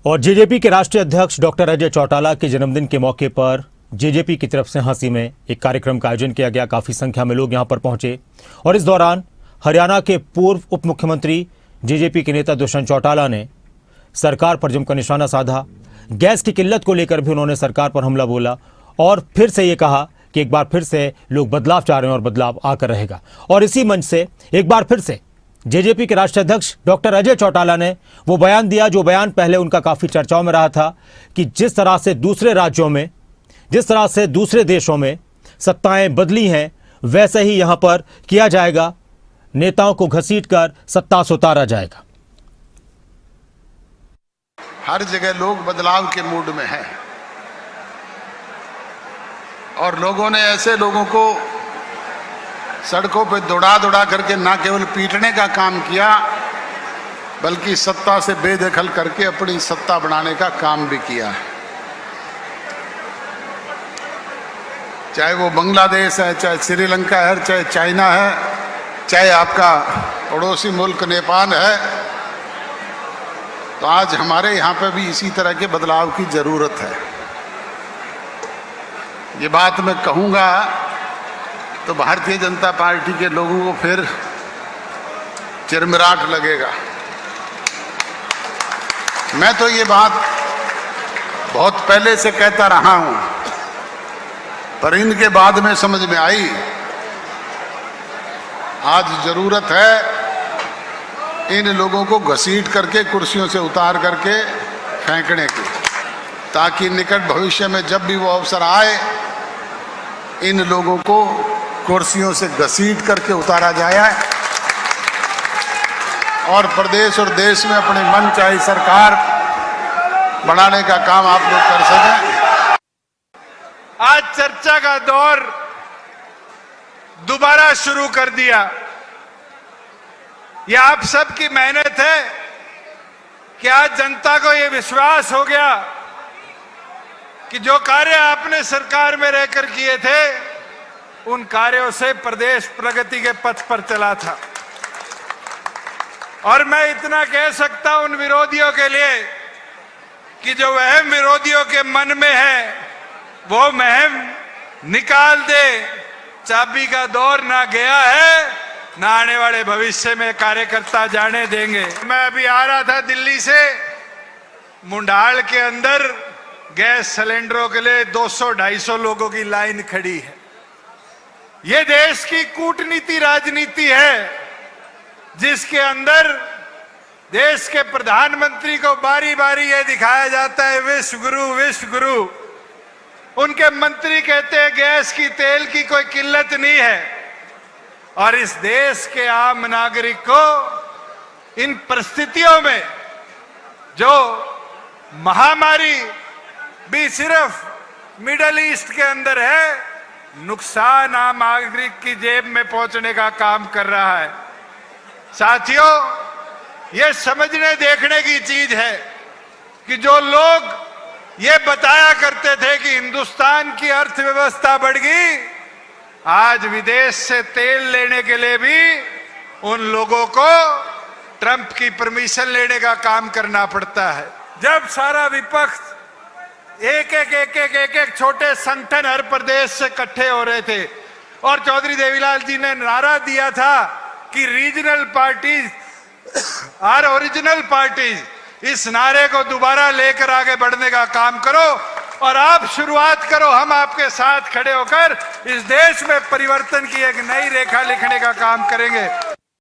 और जेजेपी के राष्ट्रीय अध्यक्ष डॉक्टर अजय चौटाला के जन्मदिन के मौके पर जेजेपी की तरफ से हंसी में एक कार्यक्रम का आयोजन किया गया। काफी संख्या में लोग यहां पर पहुंचे और इस दौरान हरियाणा के पूर्व उप मुख्यमंत्री जेजेपी के नेता दुष्यंत चौटाला ने सरकार पर जमकर निशाना साधा। गैस की किल्लत को लेकर भी उन्होंने सरकार पर हमला बोला और फिर से ये कहा कि एक बार फिर से लोग बदलाव चाह रहे हैं और बदलाव आकर रहेगा। और इसी मंच से एक बार फिर से जेजेपी के राष्ट्रीय अध्यक्ष डॉक्टर अजय चौटाला ने वो बयान दिया जो बयान पहले उनका काफी चर्चाओं में रहा था कि जिस तरह से दूसरे राज्यों में, जिस तरह से दूसरे देशों में सत्ताएं बदली हैं, वैसे ही यहां पर किया जाएगा। नेताओं को घसीटकर सत्ता से उतारा जाएगा। हर जगह लोग बदलाव के मूड में हैं और लोगों ने ऐसे लोगों को सड़कों पे दौड़ा करके ना केवल पीटने का काम किया बल्कि सत्ता से बेदखल करके अपनी सत्ता बनाने का काम भी किया है। चाहे वो बांग्लादेश है, चाहे श्रीलंका है, चाहे चाइना है, चाहे आपका पड़ोसी मुल्क नेपाल है, तो आज हमारे यहाँ पे भी इसी तरह के बदलाव की जरूरत है। ये बात मैं कहूँगा तो भारतीय जनता पार्टी के लोगों को फिर चिरमिराट लगेगा। मैं तो ये बात बहुत पहले से कहता रहा हूं, पर इनके बाद में समझ में आई आज जरूरत है इन लोगों को घसीट करके कुर्सियों से उतार करके फेंकने की, ताकि निकट भविष्य में जब भी वो अवसर आए इन लोगों को कुर्सियों से घसीट करके उतारा जाए और प्रदेश और देश में अपनी मनचाही सरकार बनाने का काम आप लोग कर सकें। आज चर्चा का दौर दोबारा शुरू कर दिया। यह आप सबकी मेहनत है कि आज जनता को यह विश्वास हो गया कि जो कार्य आपने सरकार में रहकर किए थे उन कार्यों से प्रदेश प्रगति के पथ पर चला था। और मैं इतना कह सकता हूं उन विरोधियों के लिए कि जो वहम विरोधियों के मन में है वो वहम निकाल दे। चाबी का दौर ना गया है, ना आने वाले भविष्य में कार्यकर्ता जाने देंगे। मैं अभी आ रहा था दिल्ली से, मुंडाल के अंदर गैस सिलेंडरों के लिए 200-250 लोगों की लाइन खड़ी है। ये देश की कूटनीति राजनीति है जिसके अंदर देश के प्रधानमंत्री को बारी बारी ये दिखाया जाता है विश्व गुरु विश्व गुरु। उनके मंत्री कहते हैं गैस की, तेल की कोई किल्लत नहीं है। और इस देश के आम नागरिक को इन परिस्थितियों में जो महामारी भी सिर्फ मिडल ईस्ट के अंदर है, नुकसान आम नागरिक की जेब में पहुंचने का काम कर रहा है। साथियों, यह समझने देखने की चीज है कि जो लोग ये बताया करते थे कि हिंदुस्तान की अर्थव्यवस्था बढ़ गई, आज विदेश से तेल लेने के लिए भी उन लोगों को ट्रंप की परमिशन लेने का काम करना पड़ता है। जब सारा विपक्ष एक एक छोटे संगठन हर प्रदेश से इकट्ठे हो रहे थे और चौधरी देवीलाल जी ने नारा दिया था कि regional parties are original parties, इस नारे को दोबारा लेकर आगे बढ़ने का काम करो और आप शुरुआत करो। हम आपके साथ खड़े होकर इस देश में परिवर्तन की एक नई रेखा लिखने का काम करेंगे।